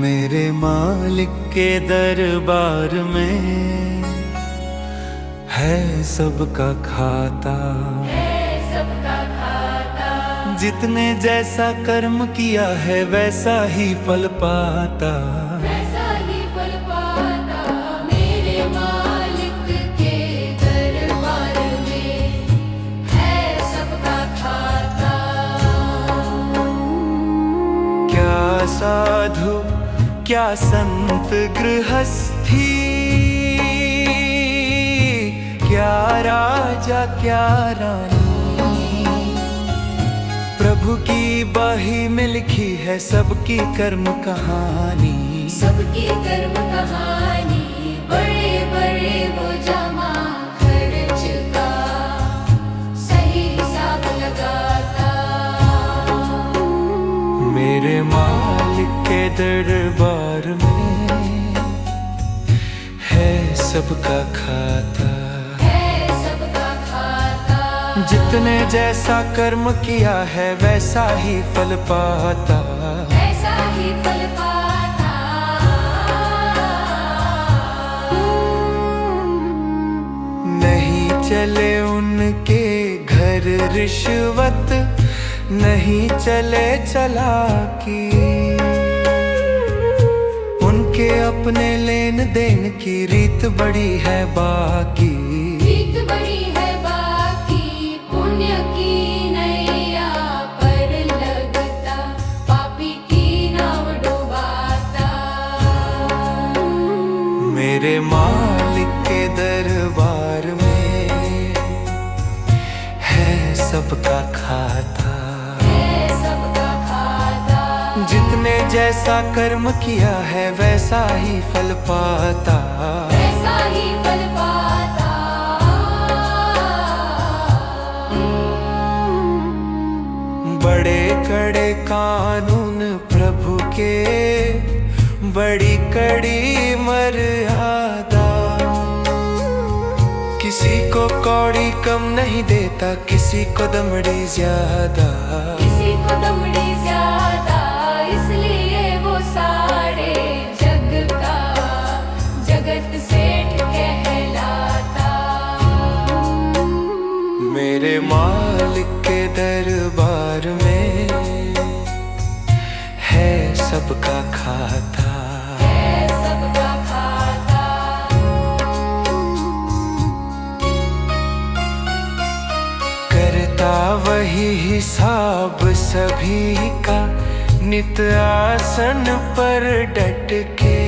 मेरे मालिक के दरबार में है सबका खाता, जितने जैसा कर्म किया है वैसा ही फल पाता। मेरे मालिक के दरबार में है सबका खाता। क्या साधु क्या संत गृहस्थी, क्या राजा क्या रानी, प्रभु की बाही में लिखी है सबकी कर्म कहानी। सबकी कर्म कहानी, बड़े बड़े वो जमा खर्च का सही हिसाब लगाता। मेरे मालिक के दरबार में है सबका खाता, जितने जैसा कर्म किया है वैसा ही फल पाता। वैसा ही फल पाता। नहीं चले उनके घर रिश्वत, नहीं चले चालाकी, उनके अपने लेन देन की रीत बड़ी है बाकी। रीत बड़ी है बाकी, पुण्य की नैया पर लगता, पापी की नाव डुबाता। मेरे मालिक के दरबार में है सबका खाता, जितने जैसा कर्म किया है वैसा ही फल पाता। वैसा ही फल पाता। बड़े कड़े कानून प्रभु के, बड़ी कड़ी मर्यादा, किसी को कौड़ी कम नहीं देता, किसी को दमड़ी ज्यादा। किसी को दमड़ी ज्यादा, इसलिए वो सारे जग का जगत सेठ कहलाता। मेरे मालिक के दरबार में है सबका खाता, है सबका खाता। करता वही हिसाब सभी का, नित आसन पर डट के,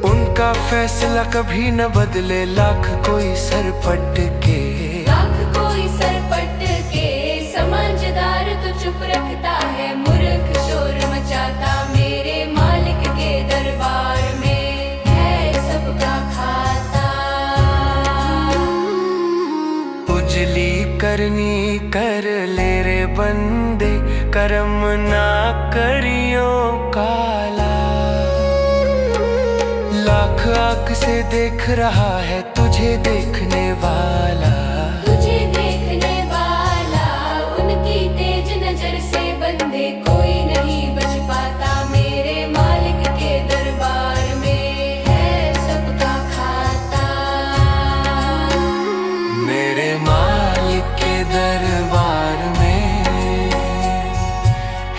उनका फैसला कभी न बदले, लाख कोई सर पट के। लाख कोई सर पट के, समझदार तो चुप रखता है, मूर्ख शोर मचाता। मेरे मालिक के दरबार में है सबका खाता। उजली करनी कर ले रे बंदे, कर्म ना करियो काला, लाख आँख से देख रहा है तुझे देखने वाला। तुझे देखने वाला, उनकी तेज नजर से बंदे कोई नहीं बच पाता। मेरे मालिक के दरबार में है सबका खाता। मेरे मालिक के दरबार में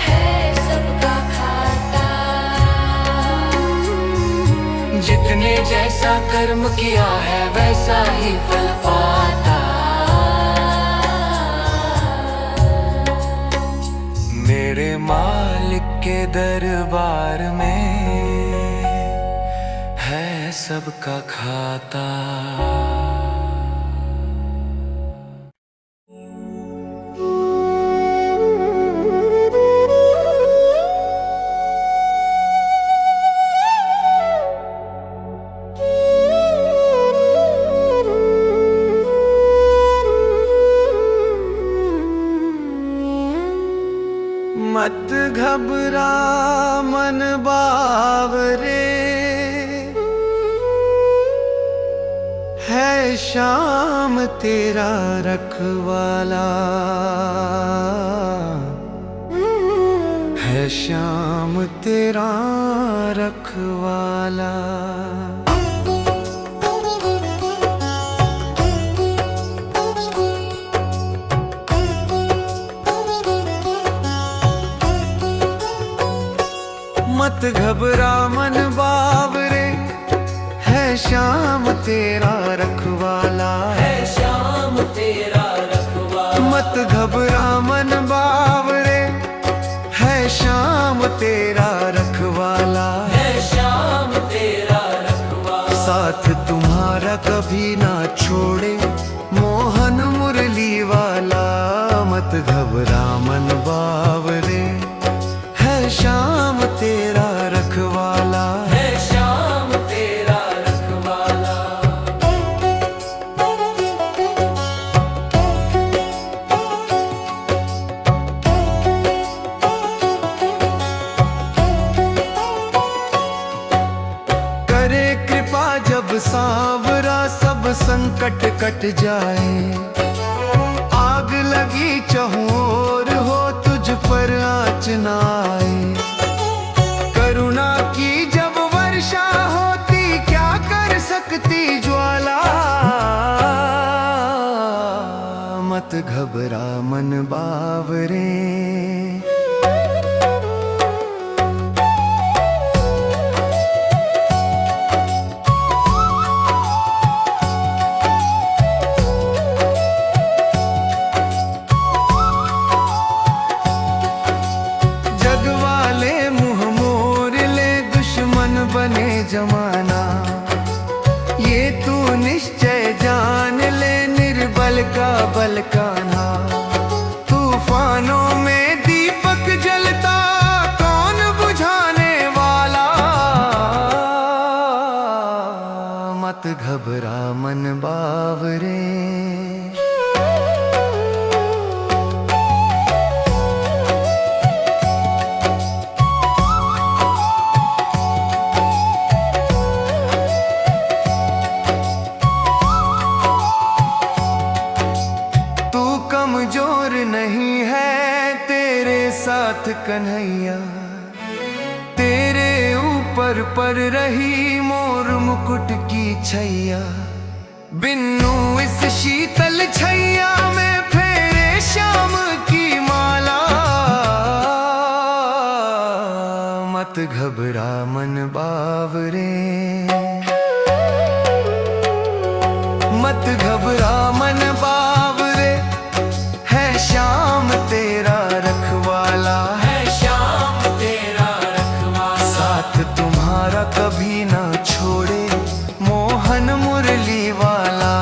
है सबका खाता। जितने जैसा कर्म किया है वैसा ही फल पाता। मेरे मालिक के दरबार में है सबका खाता। मत घबरा मन बावरे, है है श्याम तेरा रखवाला, है श्याम तेरा रखवाला। मत घबरा मन बावरे, है श्याम तेरा रखवाला, है श्याम तेरा रखवाला। मत घबरा मन बावरे, है श्याम तेरा रखवाला, है श्याम तेरा रखवाला। साथ तुम्हारा कभी ना छोड़े मोहन मुरली वाला। मत घबरा मन बावरे, है श्याम तेरा रखवाला, है श्याम तेरा रखवाला। करे कृपा जब सांवरा सब संकट कट जाए। आग लगी चहुओर हो तुझ पर आँच न आए। करुणा की जब वर्षा होती क्या कर सकती ज्वाला। मत घबरा मन बावरे, बने जमाना। ये तू निश्चय जान ले, निर्बल का बल कान्हा। तूफानों में दीपक जलता कौन बुझाने वाला। मत घबरा मन बावरे, कमजोर नहीं है तेरे साथ कन्हैया। तेरे ऊपर पर रही मोर मुकुट की छैया। बिन्नू इस शीतल छैया में फेरे श्याम की माला। मत घबरा मन बावरे, मत घबरा मन बावरे, है श्याम तेरा रखवाला, है श्याम तेरा रखवाला। साथ तुम्हारा कभी ना छोड़े मोहन मुरली वाला।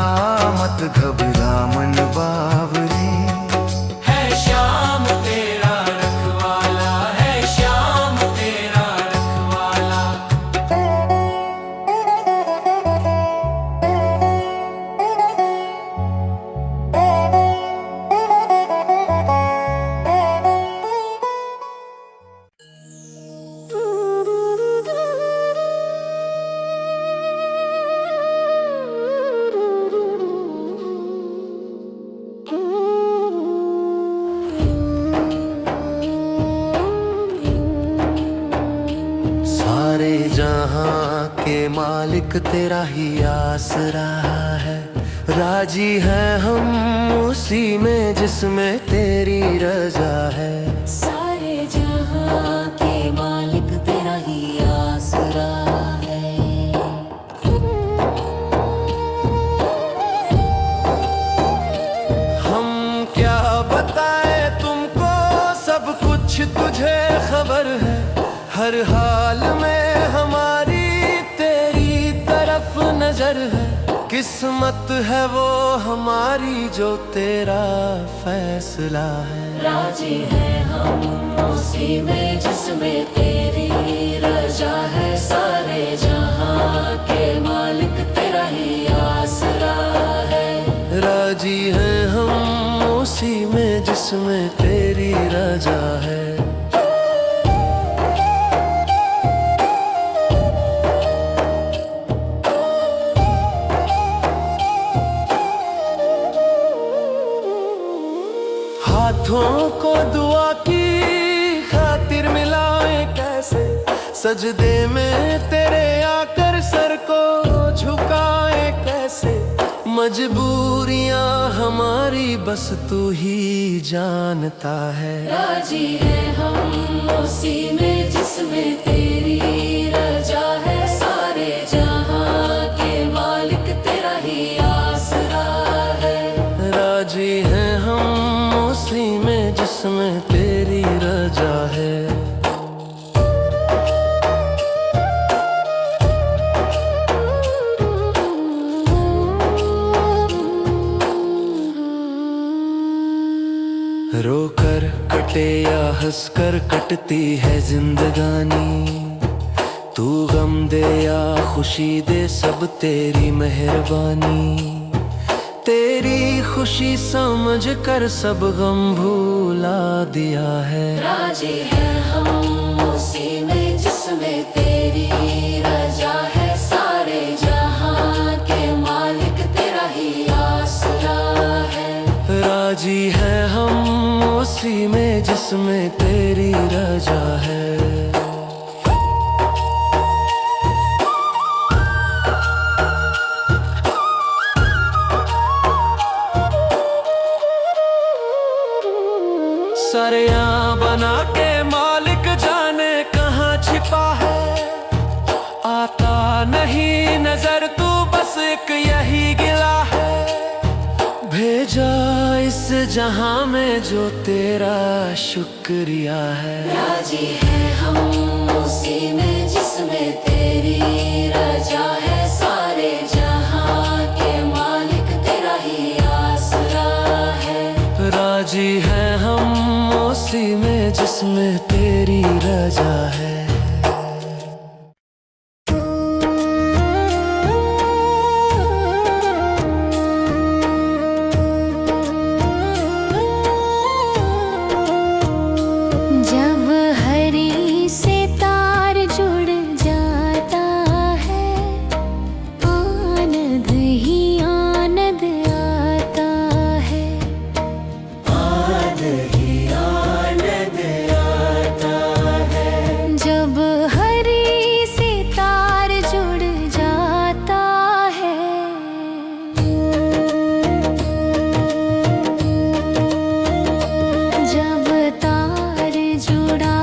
मत घबरा मन बावरे, है श्याम तेरा रखवाला, है श्याम तेरा रखवाला। सारे जहां के मालिक तेरा ही आसरा है। राजी है हम उसी में जिसमें तेरी रजा है। सारे जहां के मालिक तेरा ही आसरा है। हम क्या बताए तुमको, सब कुछ तुझे खबर है। हर हाल में हमारी तेरी तरफ नजर है। किस्मत है वो हमारी जो तेरा फैसला है। राजी है हम उसी में जिसमें तेरी रजा है। सारे जहां के मालिक तेरा ही आसरा है। राजी है हम उसी में जिसमें तेरी रजा है। हाथों को दुआ की खातिर मिलाए कैसे, सजदे में तेरे आकर सर को झुकाए कैसे। मजबूरियां हमारी बस तू ही जानता है। राजी है हम उसी में जिसमें तेरी रजा है, सारे जहां के मालिक तेरा ही आसरा है। राजी हैं हम उसी में जिसमें तेरी रजा है। रोकर कटे या हंसकर कटती है जिंदगानी, तू गम दे या खुशी दे सब तेरी मेहरबानी। तेरी खुशी समझ कर सब गम भूला दिया है। राजी है हम उसी में जिसमें तेरी रजा है, सारे जहां के मालिक तेरा ही आसरा है। राजी है हम उसी में जिसमें तेरी रजा है। सरियां बना के मालिक जाने कहाँ छिपा है, आता नहीं नजर तू बस एक यही गिला है। भेजा इस जहां में जो तेरा शुक्रिया है। राजी है हम उसी में जिसमें तेरी रजा है, सारे जहां के मालिक तेरा ही आसरा है। राजी है हम उसी में जिसमें तेरी रजा है। जब हरी से तार जुड़ जाता है, आनंद ही आनंद आता है। जब हरी से तार जुड़ जाता है, जब तार जुड़ा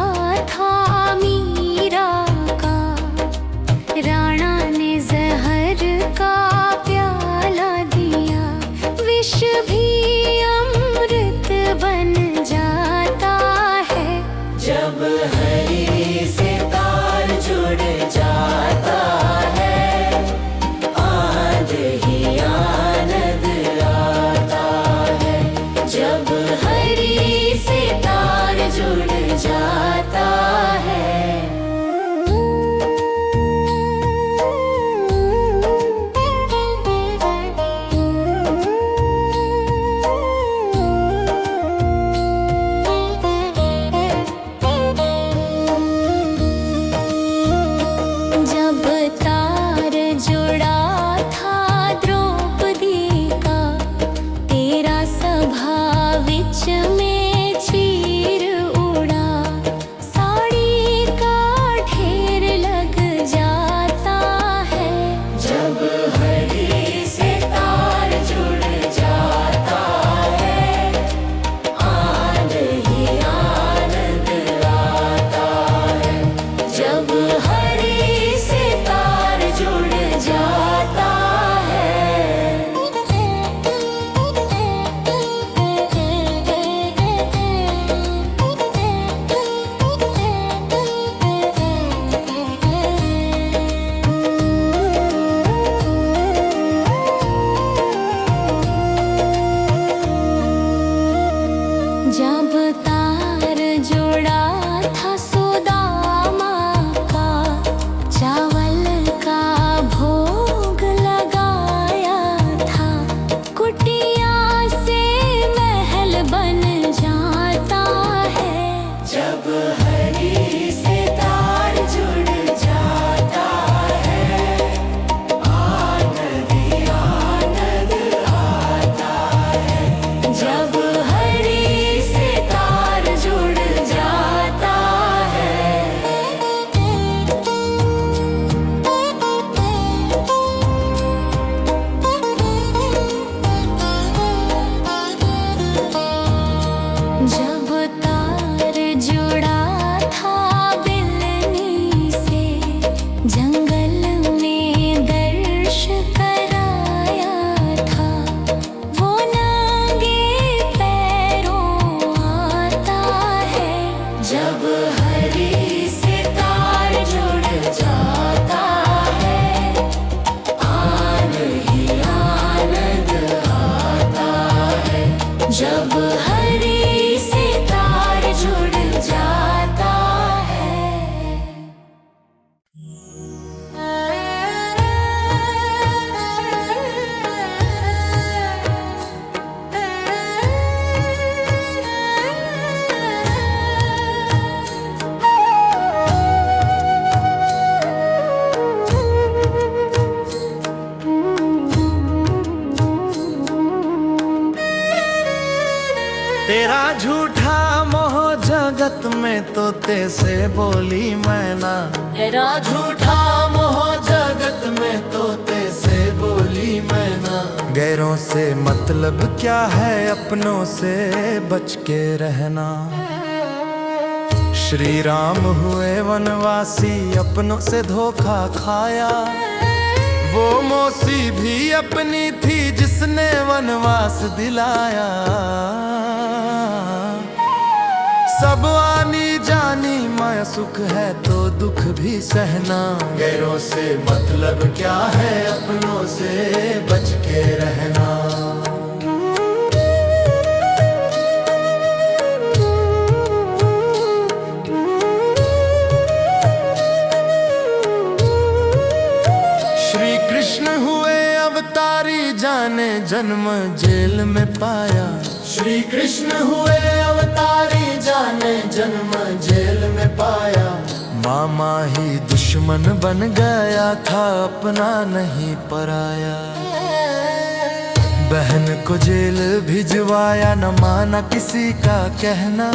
था मीरा का, राणा ने जहर का प्याला तेरा झूठा मोह जगत में तोते से बोली मैना। तेरा झूठा मोह जगत में तोते से बोली मैना। गैरों से मतलब क्या है, अपनों से बच के रहना। श्री राम हुए वनवासी, अपनों से धोखा खाया। वो मौसी भी अपनी थी जिसने वनवास दिलाया। सब आनी जानी माया सुख है तो दुख भी सहना। गैरों से मतलब क्या है, अपनों से बच के रहना। श्री कृष्ण हुए अवतारी, जाने जन्म जेल में पाया। श्री कृष्ण हुए अवतारी, जाने जन्म जेल में पाया। मामा ही दुश्मन बन गया था, अपना नहीं पराया। बहन को जेल भिजवाया, न माना किसी का कहना।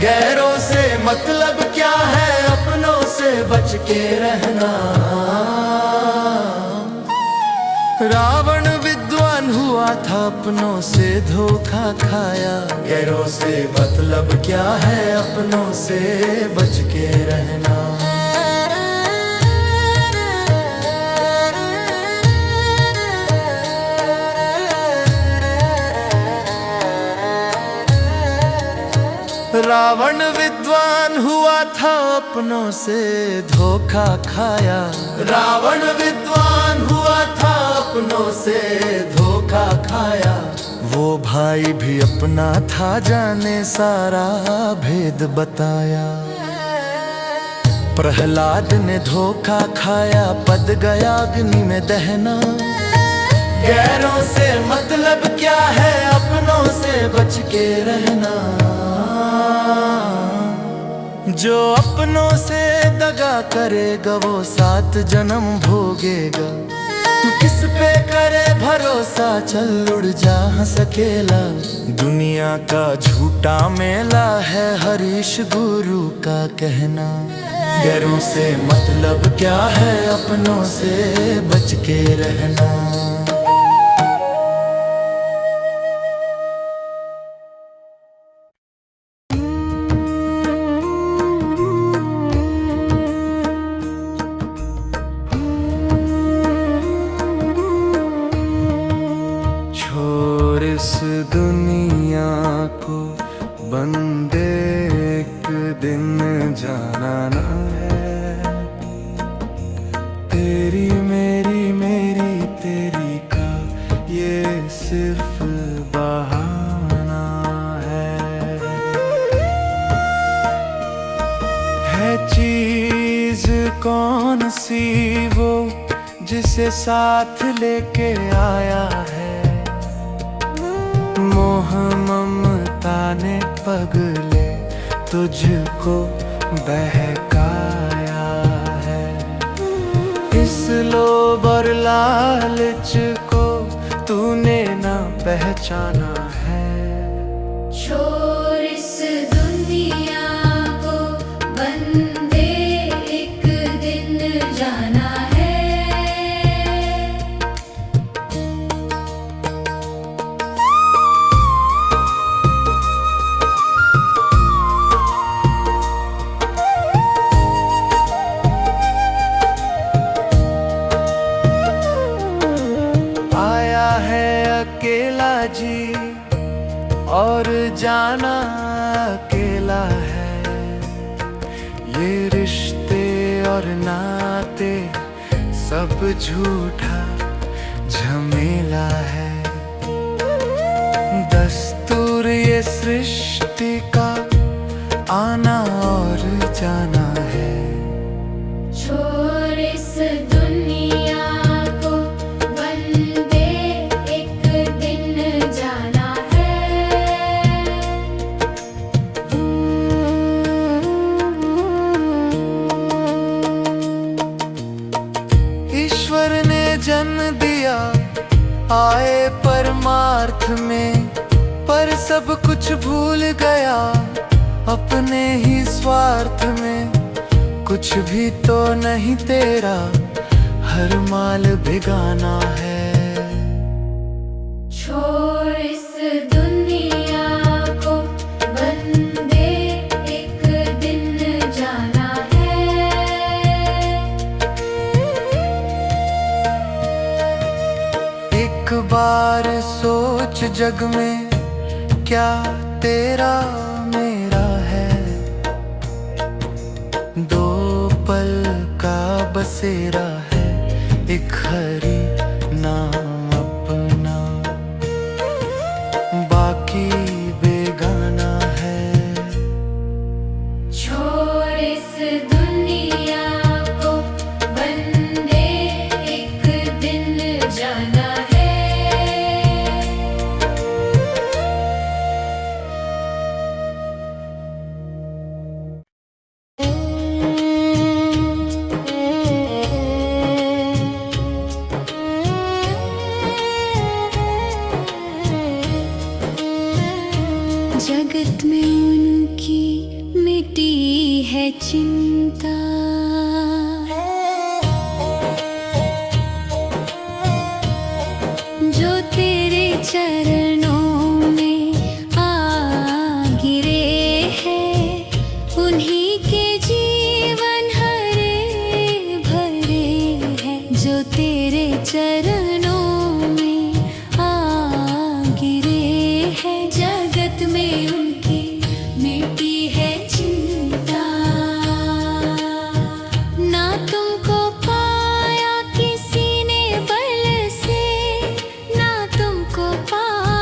गैरों से मतलब क्या है, अपनों से बच के रहना। रावण विद्वान हुआ था, अपनों से धोखा खाया। गैरों से मतलब क्या है, अपनों से बच के रहना। रावण विद्वान हुआ था, अपनों से धोखा खाया। रावण विद्वान हुआ था, अपनों से धोखा खाया। वो भाई भी अपना था, जाने सारा भेद बताया। प्रहलाद ने धोखा खाया, पद गया अग्नि में दहना। गैरों से मतलब क्या है, अपनों से बच के रहना। जो अपनों से दगा करेगा, वो 7 जन्म भोगेगा। तू किस पे करे भरोसा, चल उड़ जा हंस अकेला। दुनिया का झूठा मेला है, हरीश गुरु का कहना। गैरों से मतलब क्या है, अपनों से बच के रहना। छोड़ इस दुनिया को बंदे, एक दिन जाना ना है। तेरी मेरी मेरी तेरी का ये सिर्फ बहाना है चीज कौन सी वो जिसे साथ लेके आया है। मोह ममता ने पगले तुझको बहकाया है। इस लोभ और लालच को तूने ना पहचाना है। छोड़ इस दुनिया को बंदे, एक दिन जाना है। आया है अकेला जी और जाना अकेला है। ये रिश्ते और नाते सब झूठा झमेला है। दस्तूर ये सृष्टि का आना और जाना है। छोड़ इस दुनिया को बंदे, एक दिन जाना है। ईश्वर ने जन्म दिया आए परमार्थ में, पर सब कुछ भूल गया अपने ही स्वार्थ में। कुछ भी तो नहीं तेरा, हर माल बेगाना है। छोड़ इस दुनिया को बंदे, एक दिन जाना है। एक बार सोच जग में क्या तेरा मेरा है। दो पल का बसेरा है, एक हरी नाम अपना, बाकी बेगाना है। छोड़ इस दुनिया को बंदे, एक दिन जाना है। जगत में उनकी मिटी है चिंता, जो तेरे चरणों में आ गिरे हैं। उन्हीं के जीवन हरे भरे हैं, जो तेरे चरणों में आ गिरे हैं। जगत में उनकी मिटी है चिंता, ना तुमको पाया किसी ने बल से, ना तुमको पाया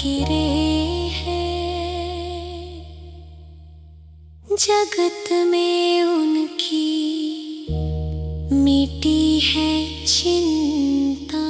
गिरे हैं। जगत में उनकी मिटी है चिंता।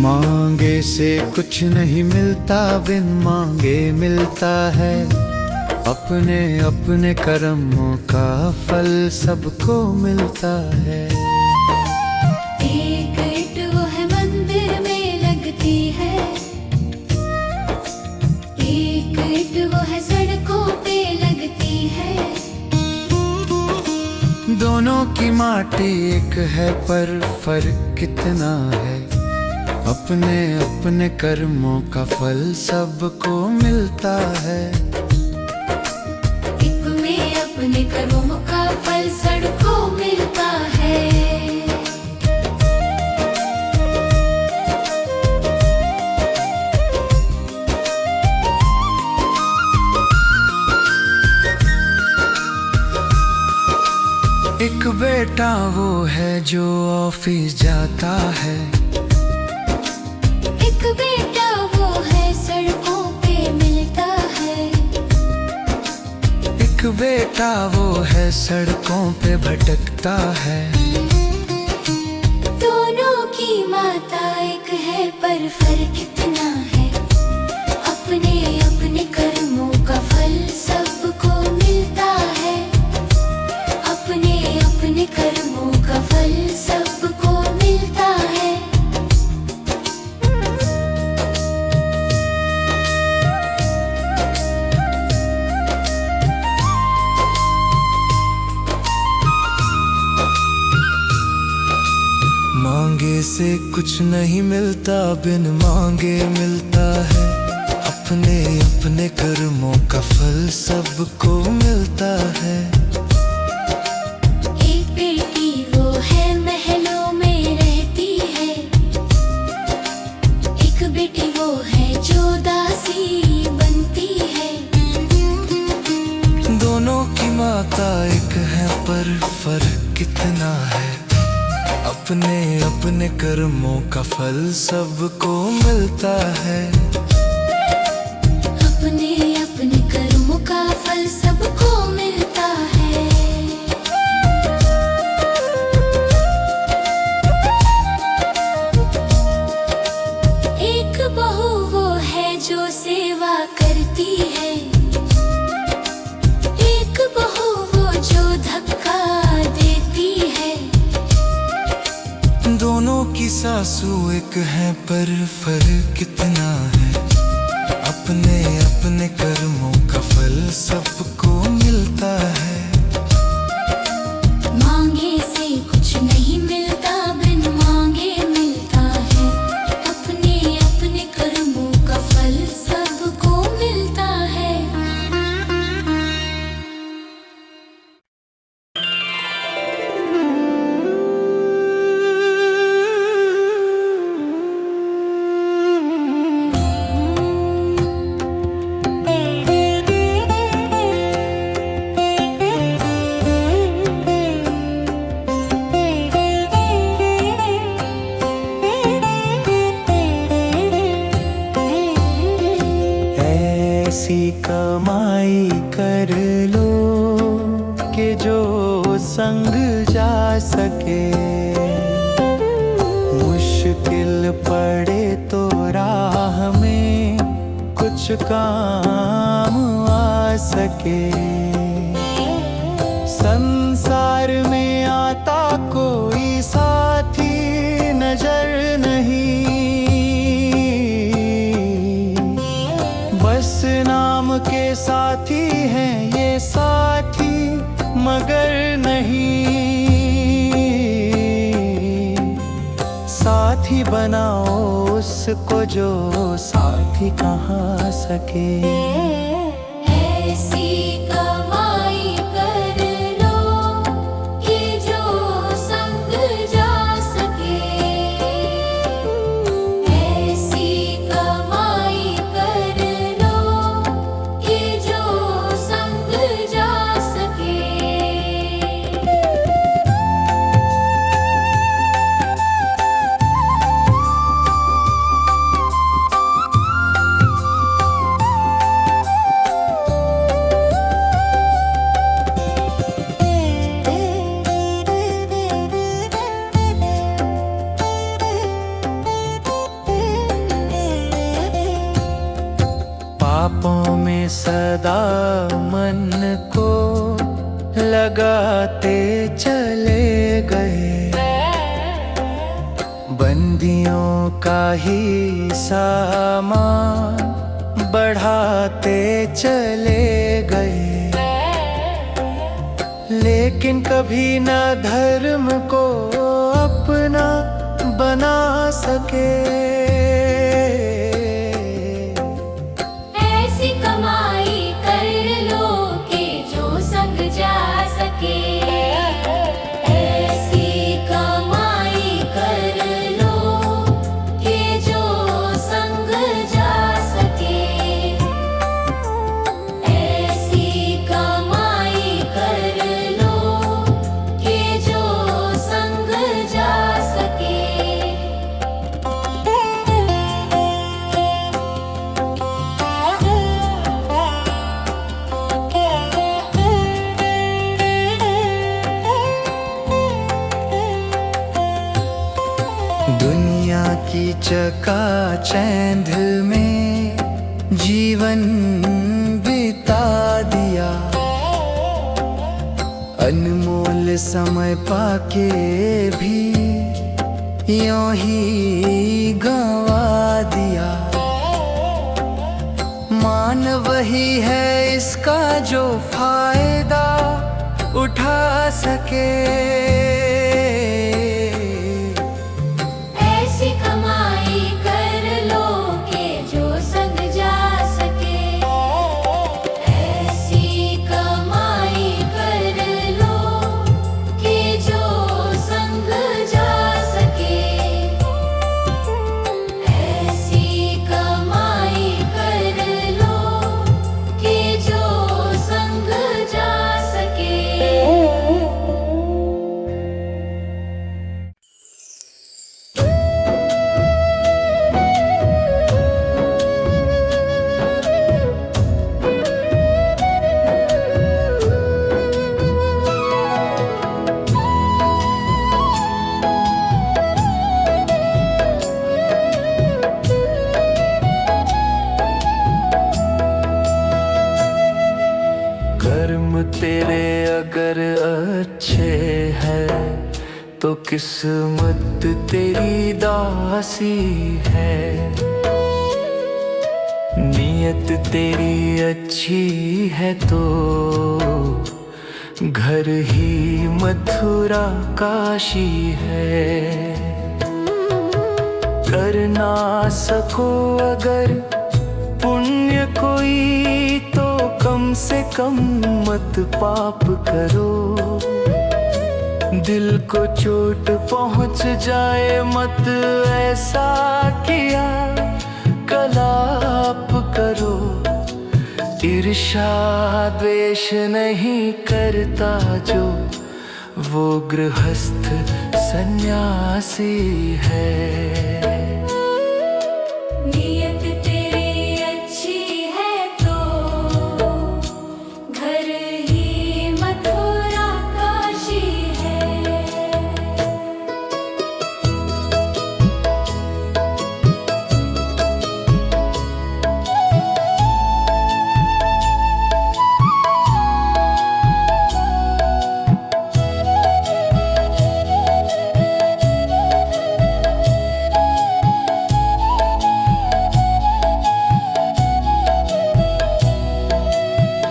मांगे से कुछ नहीं मिलता, बिन मांगे मिलता है। अपने अपने कर्मों का फल सबको मिलता है। एक ईंट वो है मंदिर में लगती है, एक ईंट वो है सड़कों पे लगती है। दोनों की माटी एक है पर फर्क कितना है। अपने अपने कर्मों का फल सबको मिलता है। एक में अपने कर्मों का फल सबको मिलता है। एक बेटा वो है जो ऑफिस जाता है। एक बेटा वो है सड़कों पे मिलता है। एक बेटा वो है सड़कों पे भटकता है। दोनों की माता एक है पर फर्क कितना है। अपने अपने कर्मों का फल सबको मिलता है। अपने अपने कर्मों का फल सबको मिलता है। मांगे से कुछ नहीं मिलता, बिन मांगे मिलता है। अपने अपने कर्मों का फल सबको मिलता है। एक बेटी वो है महलों में रहती है। एक बेटी वो है जो दासी बनती है। दोनों की माता एक है पर फर्क कितना है। अपने अपने कर्मों का फल सबको मिलता है। अपने अपने कर्मों का फल सबको मिलता है। एक बहू वो है जो सेवा करती है। एक बहू वो जो धक्का देती है। दोनों की सासू एक है पर फर्क कितना है। अपने अपने कर्मों का फल सबको मिलता है। मांगे से कुछ नहीं मिलता, बिन मांगे मिलता है। अपने अपने कर्मों का फल सबको मिलता है। ऐसी कमाई कर लो कि जो संग जा सके। मुश्किल पड़े तो राह में कुछ काम आ सके। संसार में आता कोई साथी नजर नहीं। बस नाम के साथी हैं ये साथी मगर नहीं। साथी बनाओ उसको जो साथी कहाँ सके। ऐसी कमाई कर लो कि जो संग सदा मन को लगाते चले गए, बंदियों का ही सामान बढ़ाते चले गए, लेकिन कभी न धर्म को अपना बना सके। ऐसी कमाई कर लो कि जो संग जा सके, ऐसी कमाई कर लो कि जो संग जा सके, ऐसी कमाई कर लो कि जो संग जा सके। दुनिया की चकाचौंध में जीवन बिता दिया, अनमोल समय पाके भी यूं ही गंवा दिया। मान वही है इसका जो फायदा उठा सके। ऐसी कमाई कर लो कि जो संग जा सके, ऐसी कमाई कर लो कि जो संग जा सके, ऐसी कमाई कर लो कि जो संग जा सके। कर्म तेरे अगर अच्छे हैं तो किस्मत तेरी दासी है, नियत तेरी अच्छी है तो घर ही मथुरा काशी है। कर ना सको अगर पुण्य कोई तो कम से कम मत पाप करो, दिल को चोट पहुंच जाए मत ऐसा किया कलाप करो। ईर्ष्या द्वेष नहीं करता जो वो गृहस्थ सन्यासी है। नियत तेरी अच्छी है तो घर ही मथुरा काशी है।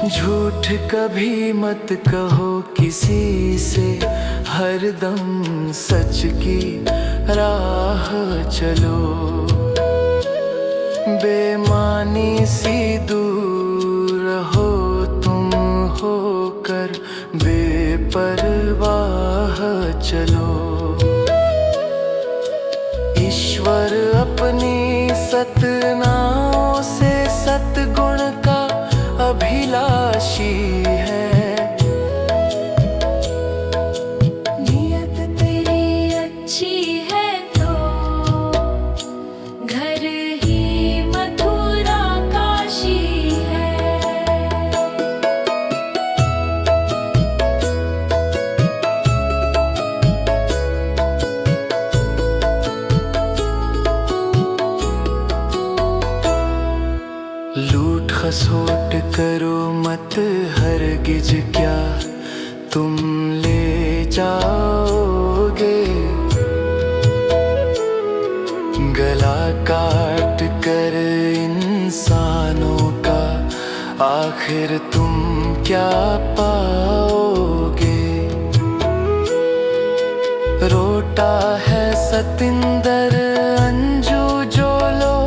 झूठ कभी मत कहो किसी से, हरदम सच की राह चलो। बेमानी सी दूर रहो तुम होकर बेपरवाह चलो। ईश्वर अपनी सतनाओं से सतगुण का अभिलाषी है। नियत तेरी अच्छी है तो घर ही मथुरा काशी है। लूट खसोट हरगिज क्या तुम ले जाओगे, गला काट कर इंसानों का आखिर तुम क्या पाओगे। रोटा है सतिंदर अंजू जो लो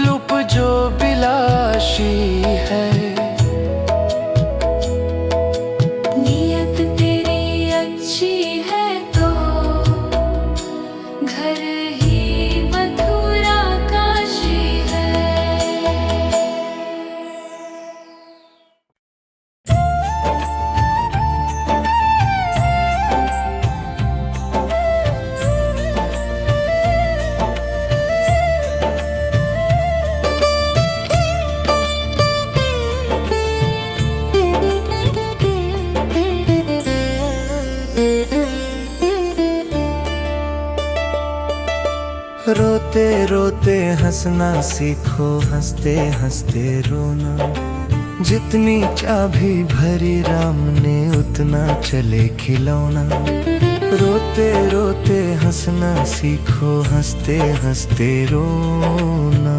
लुप जो बिलाशी है। नियत तेरी अच्छी है तो घर ही मथुरा काशी है। रोते रोते हंसना सीखो, हंसते हंसते रोना। जितनी चाबी भरी राम ने उतना चले खिलौना। रोते रोते हंसना सीखो, हंसते हंसते रोना।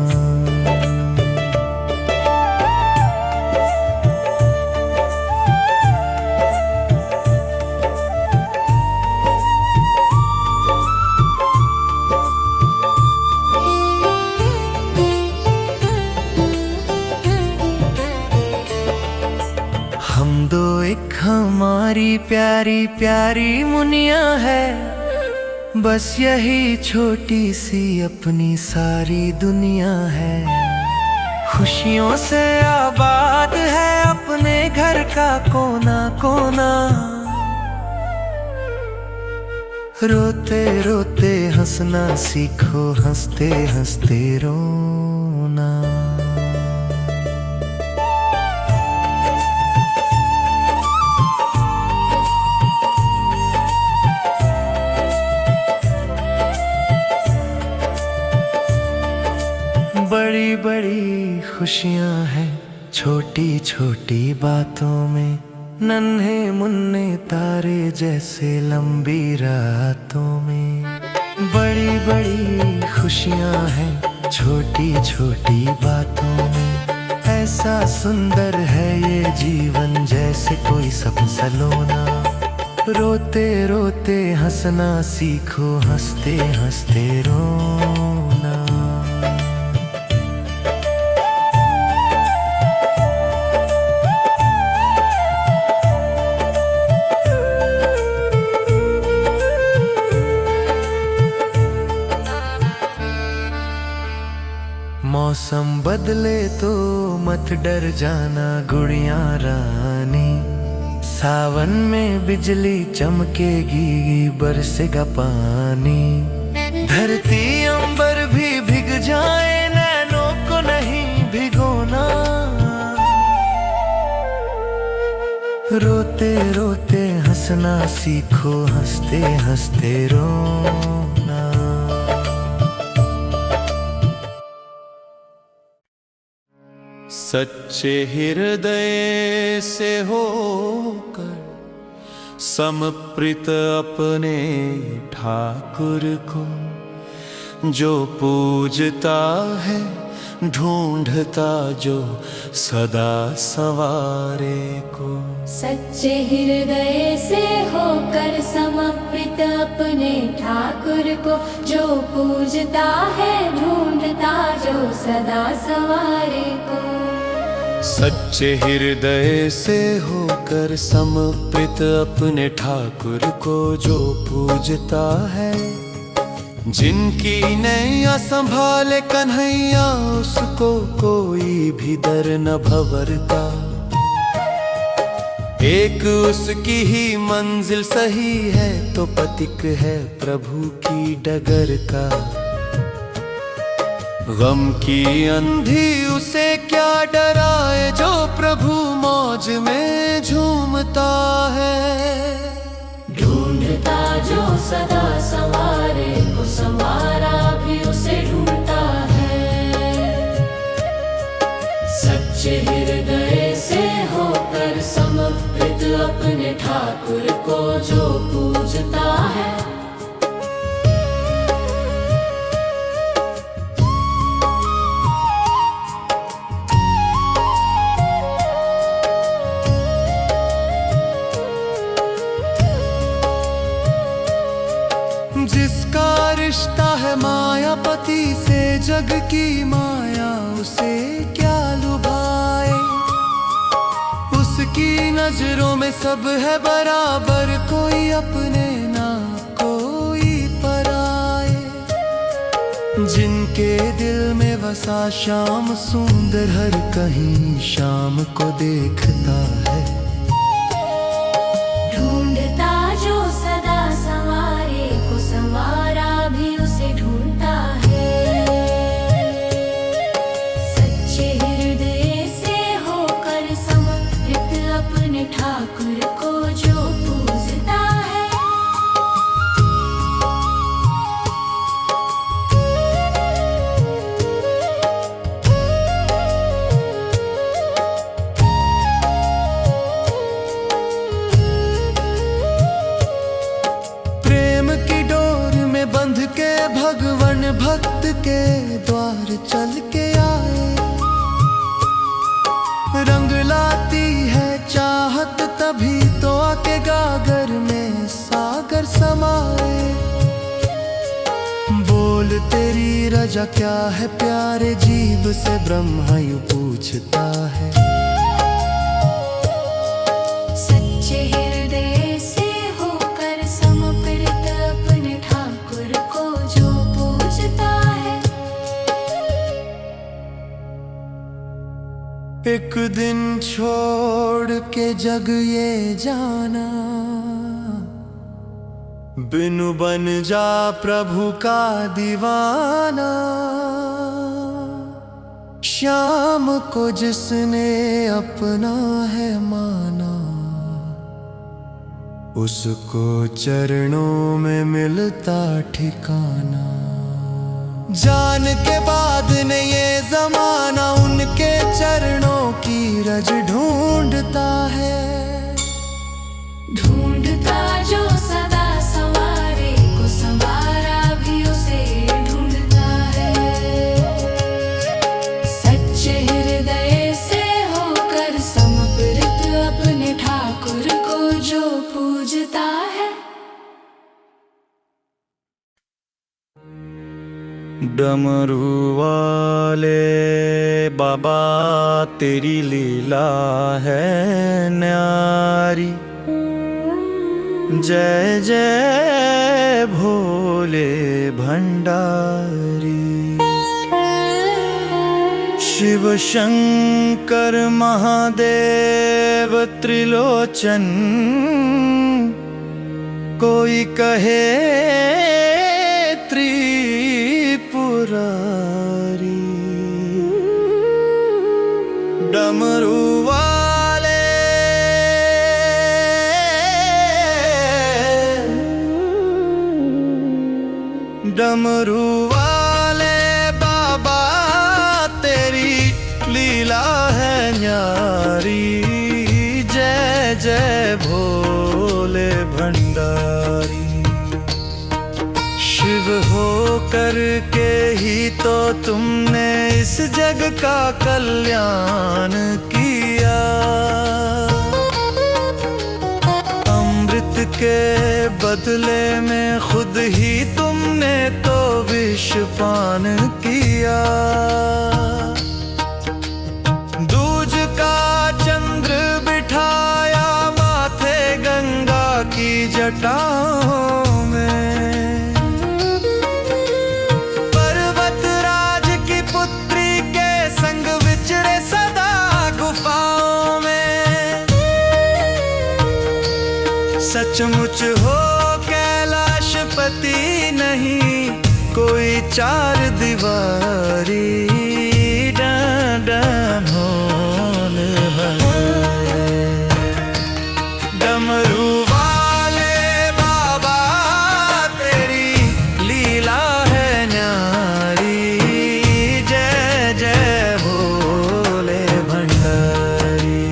हम दो एक हमारी प्यारी प्यारी मुनिया है, बस यही छोटी सी अपनी सारी दुनिया है। खुशियों से आबाद है अपने घर का कोना कोना। रोते रोते हंसना सीखो, हंसते हंसते रोना। बड़ी बड़ी खुशियां हैं छोटी छोटी बातों में। नन्हे मुन्ने तारे जैसे लंबी रातों में। बड़ी बड़ी खुशियां हैं छोटी छोटी बातों में। ऐसा सुंदर है ये जीवन जैसे कोई सपना सलोना। रोते रोते हंसना सीखो, हंसते हंसते रोना। मौसम बदले तो मत डर जाना गुड़िया रानी। सावन में बिजली चमकेगी, बरसेगा पानी। धरती अंबर भी भीग जाए, नैनों को नहीं भिगोना। रोते रोते हंसना सीखो, हंसते हंसते रोना। सच्चे हृदय से होकर समर्पित अपने ठाकुर को, जो पूजता है ढूंढता जो सदा संवारे को। सच्चे हृदय से होकर समर्पित अपने ठाकुर को, जो पूजता है ढूंढता जो सदा संवारे को। सच्चे हृदय से होकर समर्पित अपने ठाकुर को, जो पूजता है। जिनकी नैया संभाले कन्हैया, उसको कोई भी दर न भंवरता। एक उसकी ही मंजिल सही है, तो पथिक है प्रभु की डगर का। गम की अंधी उसे क्या डराए, जो प्रभु मौज में झूमता है। ढूंढता जो सदा संवारे को, संवारा भी उसे ढूंढता है। सच्चे हृदय से होकर समर्पित अपने ठाकुर को जो पूजता है। जिसका रिश्ता है मायापति से, जग की माया उसे क्या लुभाए। उसकी नजरों में सब है बराबर, कोई अपने ना कोई पराए। जिनके दिल में वसा श्याम सुंदर, हर कहीं शाम को देखता है। ढूंढता जो सदा संवारे को, संवारा भी उसे ढूंढता है। सच्चे हृदय से होकर समर्पित अपने ठाकुर को जो पूजता है। प्रेम की डोर में बंध के भगवन भक्त के द्वार चल के आए। रंग लाती है चाहत तभी तो आके गागर में सागर समाए। बोल तेरी रजा क्या है प्यारे, जीभ से ब्रह्मा यूं पूछता है। सच्चे हृदय से होकर समर्पित अपने ठाकुर को जो पूजता है। एक दिन छोड़ के जग ये जाना, बिनु बन जा प्रभु का दीवाना। श्याम को जिसने अपना है माना, उसको चरणों में मिलता ठिकाना। जान के बाद ने ये जमाना, उनके चरणों की रज ढूंढता है। ढूंढता जो सदा संवारे को, संवारा भी उसे ढूंढता है। सच्चे हृदय से होकर समर्पित अपने ठाकुर को जो पूजता है। डमरू वाले बाबा तेरी लीला है न्यारी। जय जय भोले भंडारी। शिव शंकर महादेव त्रिलोचन, कोई कहे त्रिपुरारी। डमरू वाले डमरू वाले बाबा तेरी लीला है न्यारी। जय जय भोले भंडारी। शिव हो कर के ही तो तुमने इस जग का कल्याण किया। अमृत के बदले में खुद ही तुमने तो विष पान किया। दूज का चंद्र बिठाया माथे गंगा की जटाओं में। पर्वतराज की पुत्री के संग विचरे सदा गुफाओं में। सचमुच हो कैलाशपति नहीं कोई चार दीवारी। डम होल भले डमरू वाले बाबा तेरी लीला है न्यारी। जय जय भोले भंडारी।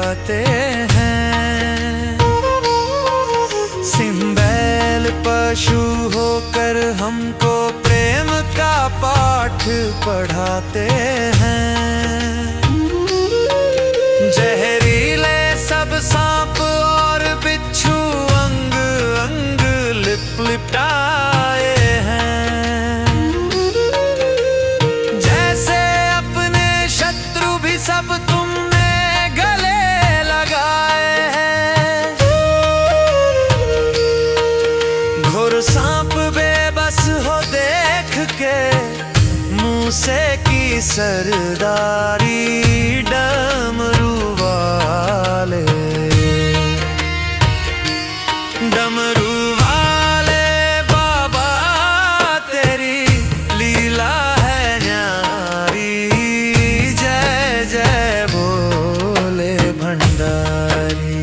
बढ़ाते हैं। सिंबैल पशु होकर हमको प्रेम का पाठ पढ़ाते हैं। जहरीले सब सांप और बिच्छू अंग अंग लिपटाए हैं। जैसे अपने शत्रु भी सब तुमने गले लगाए हैं। घोर सांप बेबस हो देख के मूसे की सरदारी डमरू वाले। डमरू वाले बाबा तेरी लीला है न्यारी। जय जय बोले भंडारी।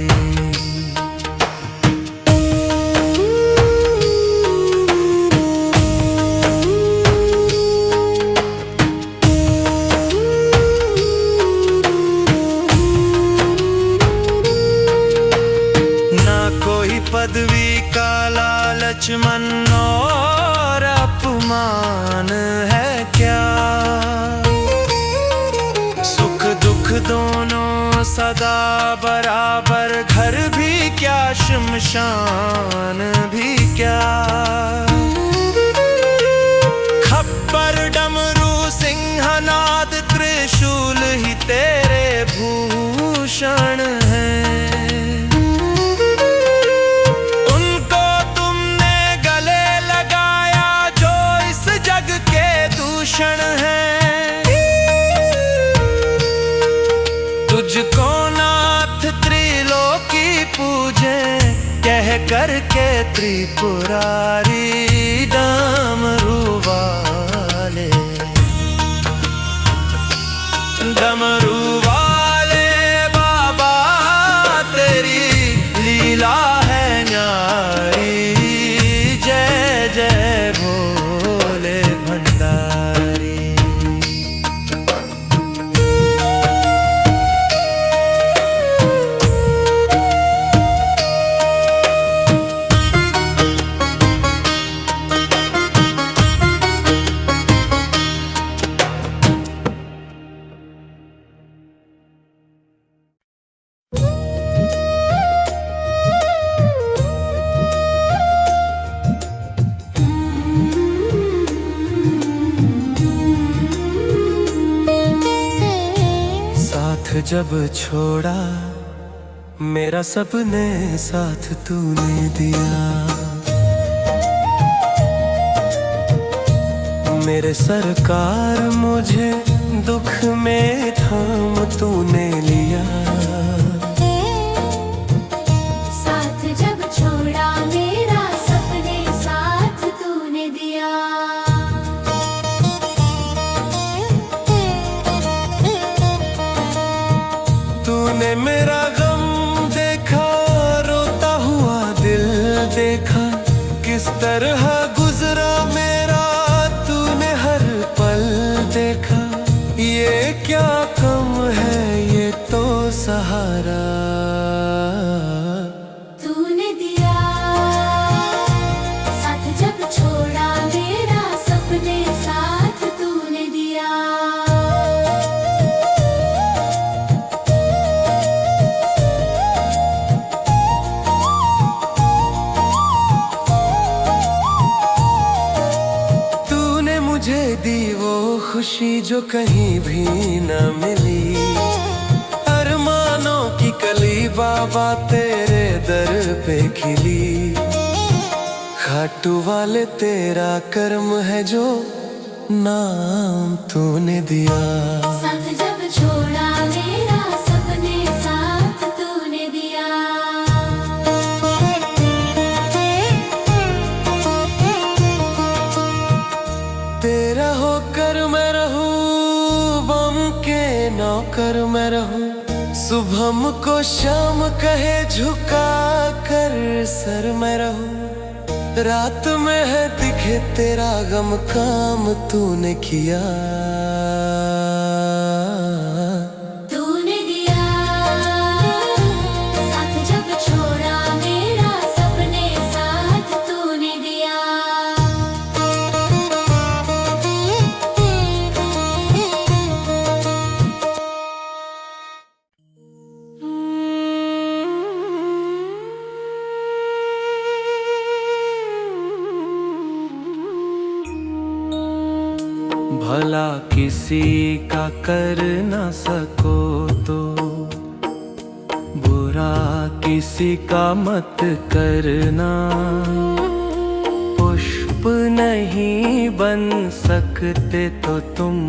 पदवी का लालच मन और अपमान है क्या। सुख दुख दोनों सदा बराबर, घर भी क्या शमशान भी क्या। खप्पर डमरू सिंहनाद त्रिशूल ही तेरे भूषण हैं। तुझको नाथ त्रिलोकी पूजे कह करके त्रिपुरारी। डमरू वाले डमरू वाले बाबा तेरी लीला है न्यारी। जय जय भोले भंडारी। जब छोड़ा मेरा सपने साथ तूने दिया। मेरे सरकार मुझे दुख में थाम तूने लिया। साथ जब छोड़ा मेरा सपने साथ तूने दिया। तूने मेरा गम देखा, रोता हुआ दिल देखा। किस तरह गुजरा मेरा तूने हर पल देखा। ये क्या कम है ये तो सहारा तूने दिया। साथ जब छोड़ा मेरा सपने साथ तूने दिया। मुझे दी वो खुशी जो कहीं भी न मिली। अरमानों की कली बाबा तेरे दर पे खिली। खाटू वाले तेरा कर्म है जो नाम तूने दिया। साथ जब छोड़ा मेरा सपने साथ तूने दिया। तेरा होकर मैं रहूं, बम के नौकर मैं रहूं। सुबह को शाम कहे झुका कर सर मैं रहूं। रात में है दिखे तेरा गम काम तूने किया। तूने दिया भला किसी का कर न सको तो बुरा किसी का मत करना। पुष्प नहीं बन सकते तो तुम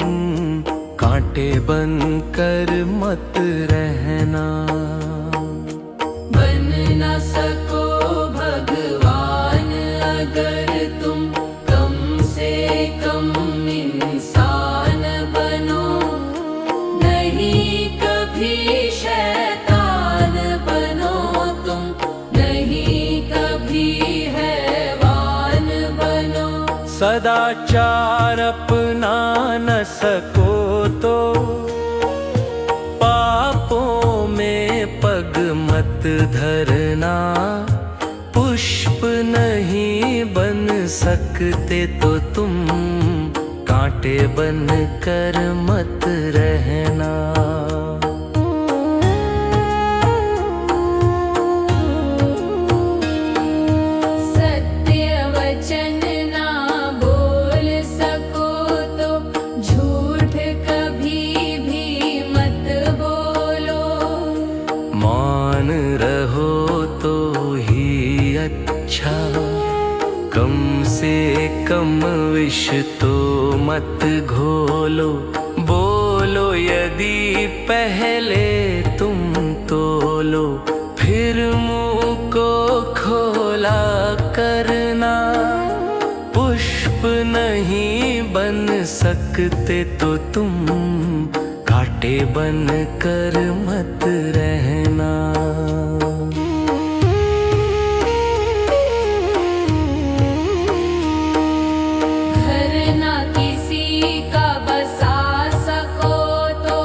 कांटे बन कर मत रहना। बन न सको भगवान अगर तुम कम से कम इंसान बनो। नहीं कभी शैतान बनो तुम, नहीं कभी हैवान बनो। सदाचार अपना न सको तो पापों में पग मत धरना। पुष्प नहीं बन सकते तो तुम कांटे बन कर मत रहना। सत्य वचन ना बोल सको तो झूठ कभी भी मत बोलो। मौन रहो तो ही अच्छा, कम से कम विष तो मत घोलो। बोलो यदि पहले तुम तोलो, फिर मुंह को खोला करना। पुष्प नहीं बन सकते तो तुम कांटे बन कर मत रहना। घर ना किसी का बसा सको तो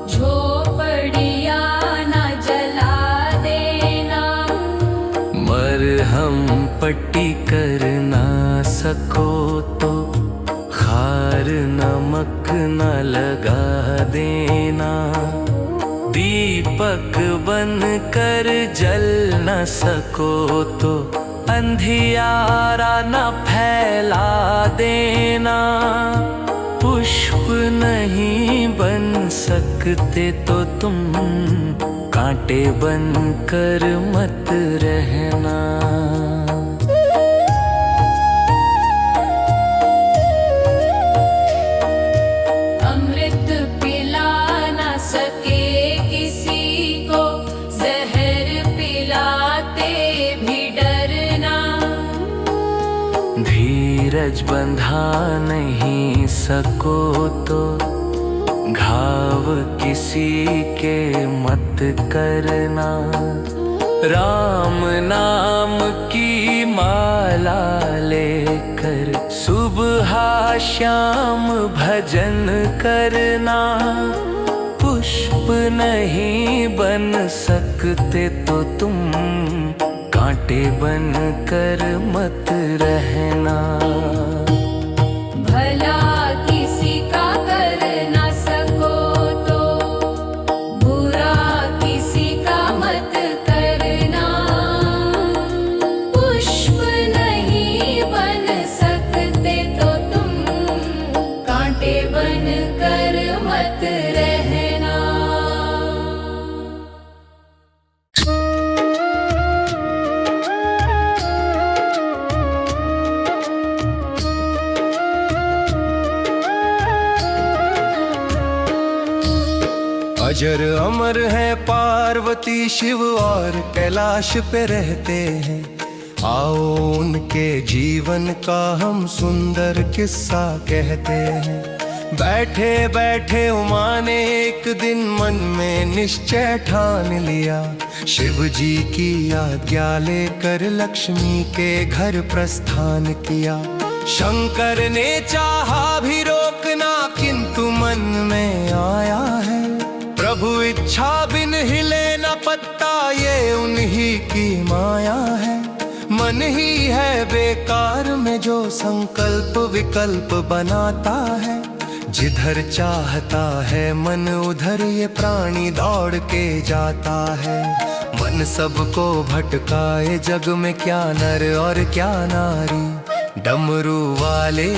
झोपड़ियाँ ना जला देना। मरहम पट्टी कर ना सको तो खार नमक न लगा देना। दीपक बन कर जल न सको तो अंधियारा न फैला देना। पुष्प नहीं बन सकते तो तुम कांटे बन कर मत रहना। अमृत पिला ना सके किसी को, जहर पिलाते भी डरना। धीरज बंधा नहीं सको तो घाव किसी के मत करना। राम नाम की माला लेकर सुबह शाम भजन करना। पुष्प नहीं बन सकते तो तुम कांटे बन कर मत रहना। भला किसी का कर ना सको तो बुरा किसी का मत करना। पुष्प नहीं बन सकते तो तुम कांटे बन कर मत रहना। अजर अमर है पार्वती शिव और कैलाश पे रहते हैं। आओ उनके जीवन का हम सुंदर किस्सा कहते हैं। बैठे बैठे उमा ने एक दिन मन में निश्चय ठान लिया। शिव जी की आज्ञा लेकर लक्ष्मी के घर प्रस्थान किया। शंकर ने चाहा भी रोकना किंतु मन में आया है। प्रभु इच्छा बिन हिले न पत्ता, ये उन्हीं की माया है। मन ही है बेकार में जो संकल्प विकल्प बनाता है। जिधर चाहता है मन उधर ये प्राणी दौड़ के जाता है। मन सबको भटकाए जग में क्या नर और क्या नारी। डमरू वाले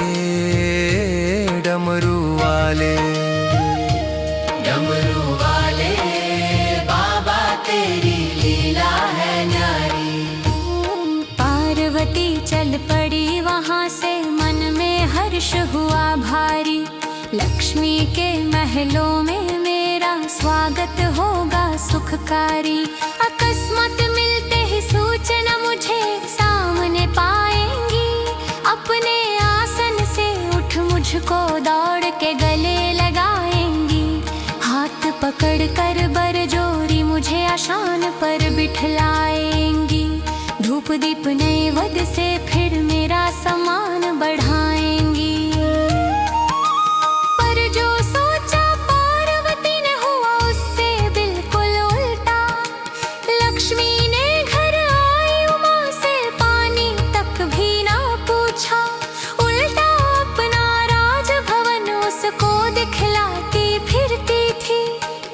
डमरू वाले। डमरू वाले बाबा तेरी लीला है न्यारी। पार्वती चल पड़ी वहाँ से, मन में हर्ष हुआ भारी। लक्ष्मी के महलों में मेरा स्वागत होगा सुखकारी। अकस्मात मिलते ही सूचना मुझे सामने पाएंगी। अपने आसन से उठ मुझको दौड़ के गले लगाएंगी। हाथ पकड़ कर बरजोरी मुझे आसान पर बिठलाएंगी। धूप दीप नैवेद्य से फिर मेरा सम्मान बढ़ाएंगी। पर जो सोचा पार्वती ने हुआ उससे बिल्कुल उल्टा। लक्ष्मी ने घर आई उमा से पानी तक भी ना पूछा। उल्टा अपना राजभवन उसको दिखलाती फिरती थी।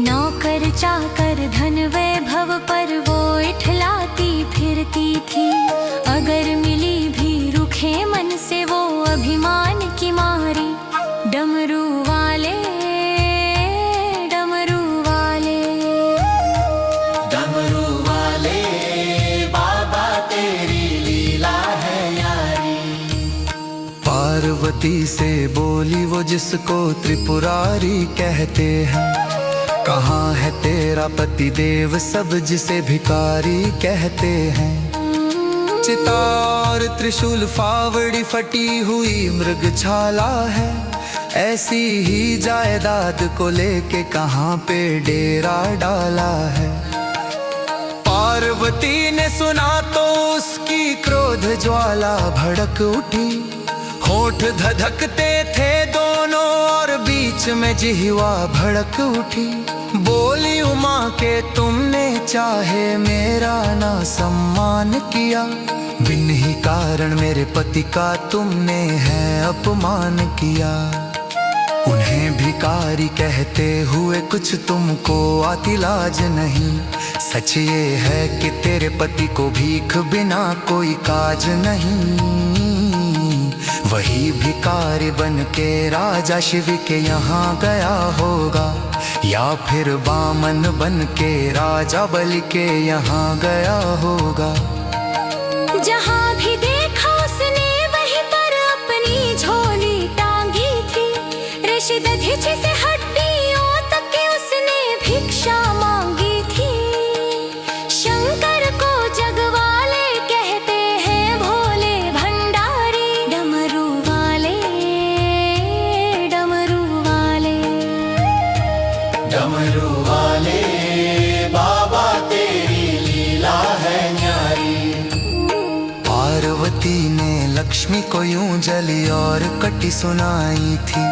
नौकर चाकर धन वैभव पर वो इठलाती फिरती थी। अगर मिली भी रुखे मन से वो अभिमान की मारी। डमरू वाले डमरू वाले। डमरू वाले बाबा तेरी लीला है न्यारी। पार्वती से बोली वो जिसको त्रिपुरारी कहते हैं। कहाँ है तेरा पति देव सब जिसे भिखारी कहते हैं। चितार त्रिशूल फावड़ी फटी हुई मृगछाला है। ऐसी ही जायदाद को लेके कहाँ पे डेरा डाला है। पार्वती ने सुना तो उसकी क्रोध ज्वाला भड़क उठी। होठ धधकते थे दोनों और बीच में जिह्वा भड़क उठी। बोली उमा के तुमने चाहे मेरा ना सम्मान किया। बिन ही कारण मेरे पति का तुमने है अपमान किया। उन्हें भिखारी कहते हुए कुछ तुमको आती लाज नहीं। सच ये है कि तेरे पति को भीख बिना कोई काज नहीं। वही भिखारी बन के राजा शिव के यहाँ गया होगा। या फिर बामन बन के राजा बलि के यहाँ गया होगा। जहाँ भी देखा उसने वहीं पर अपनी झोली टांगी थी। ऋषि दधीचि से हड्डियों तक की उसने भिक्षा मांगी थी। शंकर को जगवाले कहते हैं भोले भंडारी। डमरू वाले डमरू वाले। डमरू वाले बाबा तेरी लीला है न्यारी। पार्वती ने लक्ष्मी को यूं जली और कटी सुनाई थी।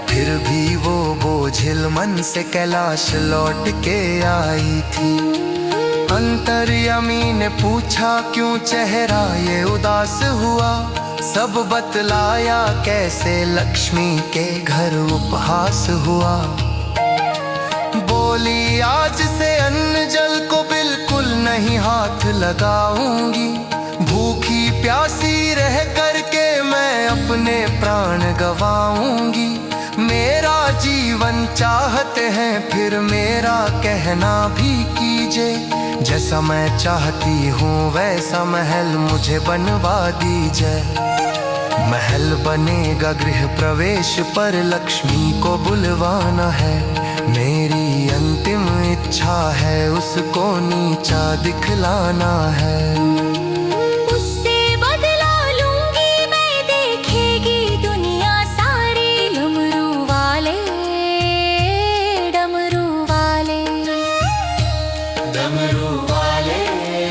फिर भी वो बोझिल मन से कैलाश लौट के आई थी। अंतर्यामी ने पूछा क्यों चेहरा ये उदास हुआ। सब बतलाया कैसे लक्ष्मी के घर उपहास हुआ। बोली आज से अन्न जल को बिल्कुल नहीं हाथ लगाऊंगी। भूखी प्यासी रह करके मैं अपने प्राण गवाऊंगी। मेरा जीवन चाहते हैं फिर मेरा कहना भी कीजिए। जैसा मैं चाहती हूँ वैसा महल मुझे बनवा दीजिए। महल बनेगा गृह प्रवेश पर लक्ष्मी को बुलवाना है। मेरी अंतिम इच्छा है उसको नीचा दिखलाना है। उससे बदला लूंगी मैं देखेगी दुनिया सारी। डमरू वाले डमरू वाले। डमरू वाले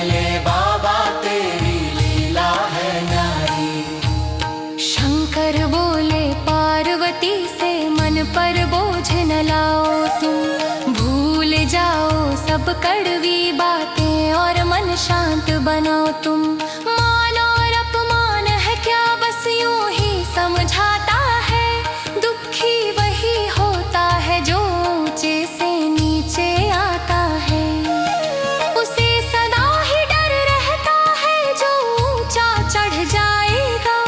ले बाबा तेरी लीला है न्यारी। शंकर बोले पार्वती से मन पर बोझ न लाओ तुम। भूल जाओ सब कड़वी बातें और मन शांत बनाओ तुम। मान और अपमान है क्या बस यूं ही समझाता है। दुखी वही होता है जो ऊंचे से नीचे आता है। उसे सदा ही डर रहता है जो ऊंचा चढ़ जाएगा।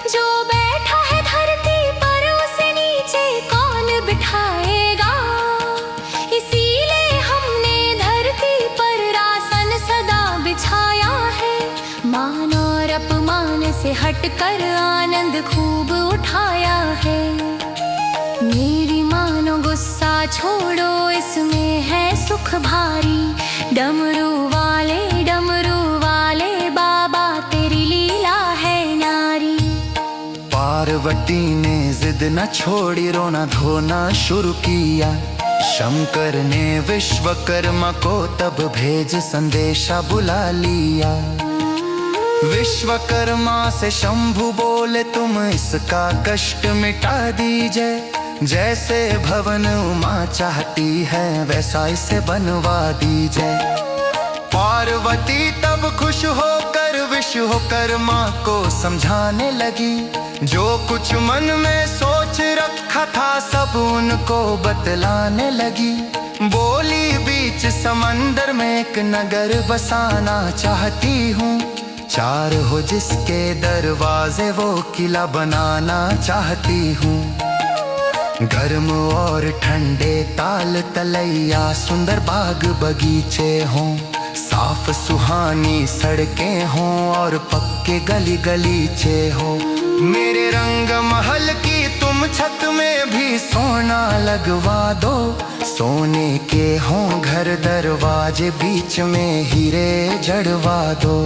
जो बैठा है धरती पर उसे से हटकर आनंद खूब उठाया है। मेरी मानो गुस्सा छोड़ो, इसमें है सुख भारी। डमरू वाले बाबा तेरी लीला है न्यारी। पार्वती ने जिद न छोड़ी, रोना धोना शुरू किया। शंकर ने विश्वकर्मा को तब भेज संदेशा बुला लिया। विश्वकर्मा से शंभु बोले, तुम इसका कष्ट मिटा दीजिए। जैसे भवन उमा चाहती है, वैसा इसे बनवा दीजिए। पार्वती तब खुश होकर विश्वकर्मा को समझाने लगी। जो कुछ मन में सोच रखा था, सब उनको बतलाने लगी। बोली, बीच समंदर में एक नगर बसाना चाहती हूँ। 4 हो जिसके दरवाजे, वो किला बनाना चाहती हूँ। गर्म और ठंडे ताल तलैया, सुंदर बाग बगीचे हों। साफ सुहानी सड़कें हों और पक्के गली गलीचे हो। मेरे रंग महल की तुम छत में भी सोना लगवा दो। सोने के हों घर दरवाजे, बीच में हीरे जड़वा दो।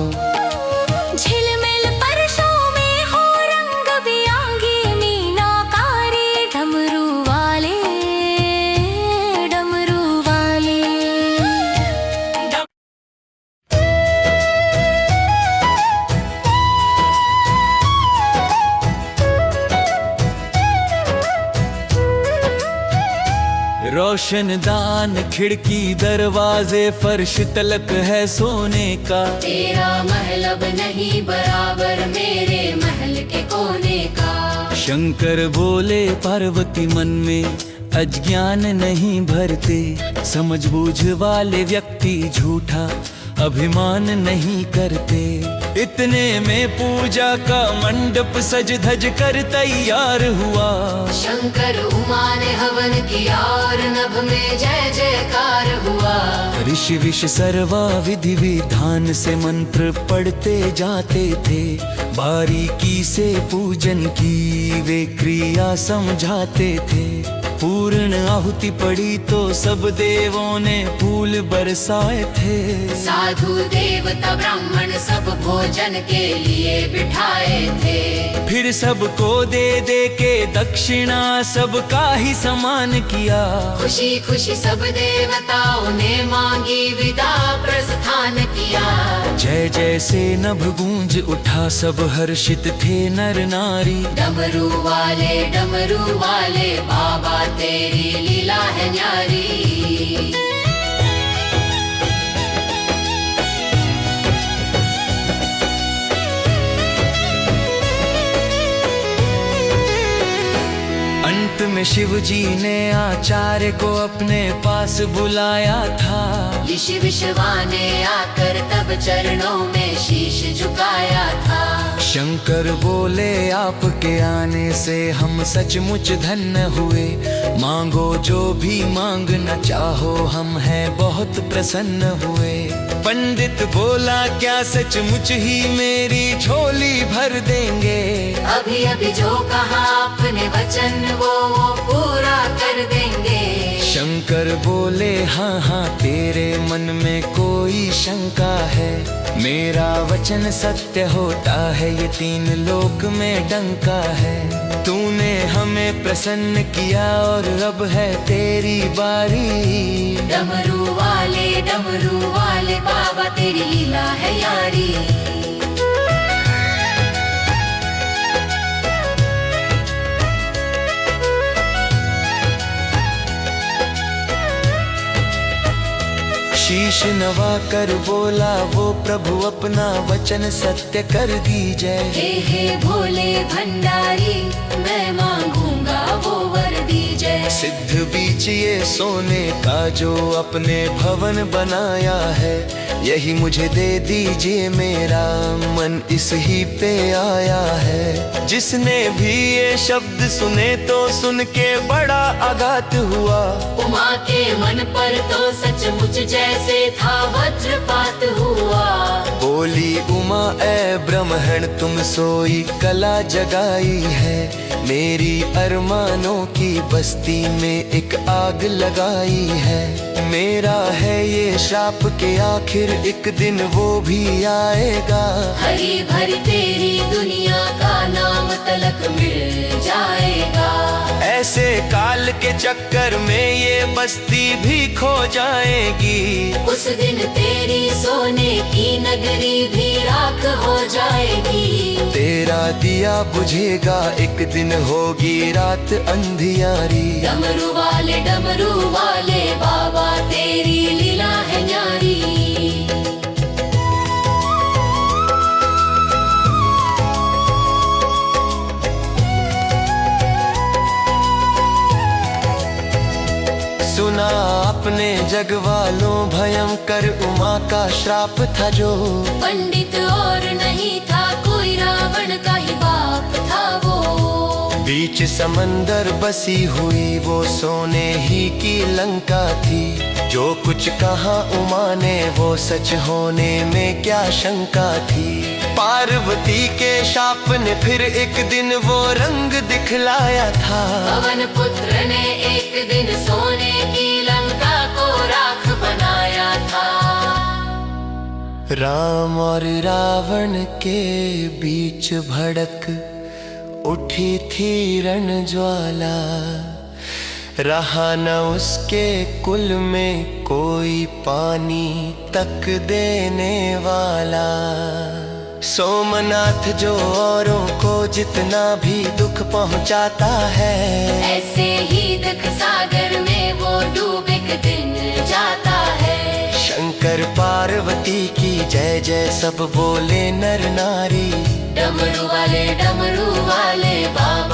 झिलमिल फर्शों में हो रंग बिरंगी मीनाकारी। डमरू वाले रोशनदान खिड़की दरवाजे, फर्श तलक है सोने का। तेरा महल अब नहीं बराबर मेरे महल के कोने का। शंकर बोले, पार्वती मन में अज्ञान नहीं भरते। समझ बूझ वाले व्यक्ति झूठा अभिमान नहीं करते। इतने में पूजा का मंडप सज धज कर तैयार हुआ। शंकर उमा ने हवन किया और नभ में जय जयकार हुआ। ऋषि विष सर्वा विधि विधान से मंत्र पढ़ते जाते थे। बारीकी से पूजन की वे क्रिया समझाते थे। पूर्ण आहुति पड़ी तो सब देवों ने फूल बरसाए थे। साधु देवता ब्राह्मण सब भोजन के लिए बिठाए थे। फिर सबको दे दे के दक्षिणा सबका ही समान किया। खुशी खुशी सब देवताओं ने मांगी विदा प्रस्थान किया। जय जय से नभ गूंज उठा, सब हर्षित थे नर नारी। डमरू वाले बाबा तेरी लीला है न्यारी। अंत में शिव जी ने आचार्य को अपने पास बुलाया था। ऋषि विश्वा ने आकर तब चरणों में शीश झुकाया था। शंकर बोले, आपके आने से हम सचमुच धन्य हुए। मांगो जो भी मांगना चाहो, हम हैं बहुत प्रसन्न हुए। पंडित बोला, क्या सचमुच ही मेरी झोली भर देंगे? अभी अभी जो कहा आपने वचन वो पूरा कर देंगे। शंकर बोले, हाँ हाँ तेरे मन में कोई शंका है। मेरा वचन सत्य होता है, ये 3 लोक में डंका है। तूने हमें प्रसन्न किया और अब है तेरी बारी। डमरू वाले बाबा तेरी लीला है यारी। शीश नवा कर बोला वो प्रभु, अपना वचन सत्य कर दीजिए। हे भोले भंडारी, मैं मांगूंगा वो वर दीजिए। सिद्ध बीच ये सोने का जो अपने भवन बनाया है, यही मुझे दे दीजिए, मेरा मन इस ही पे आया है। जिसने भी ये शब्द सुने तो सुन के बड़ा आघात हुआ। उमा के मन पर तो सचमुच जैसे था वज्रपात हुआ। बोली उमा ए ब्रह्मण तुम सोई कला जगाई है, मेरी अरमानों की बस्ती में एक आग लगाई है। मेरा है ये श्राप के आखिर एक दिन वो भी आएगा। हरी भरी तेरी दुनिया का नाम तलक मिल जाएगा। ऐसे काल के चक्कर में ये बस्ती भी खो जाएगी। उस दिन तेरी सोने की नगरी भी राख हो जाएगी। तेरा दिया बुझेगा एक दिन होगी रात अंधियारी। डमरू वाले बाबा तेरी लीला है न्यारी। सुना अपने जग वालों भयंकर उमा का श्राप था जो, पंडित और नहीं था कोई रावण का ही बाप था वो। बीच समंदर बसी हुई वो सोने ही की लंका थी। जो कुछ कहा उमा ने वो सच होने में क्या शंका थी। पार्वती के शाप ने फिर एक दिन वो रंग दिखलाया था। पवन पुत्र ने एक दिन सोने की लंका को राख बनाया था। राम और रावण के बीच भड़क उठी थी रण ज्वाला। रहा न उसके कुल में कोई पानी तक देने वाला। सोमनाथ जो औरों को जितना भी दुख पहुंचाता है, ऐसे ही दुख सागर में वो डूब एक दिन जाता है। शंकर पार्वती की जय जय सब बोले नर नारी। डमरू वाले बाबा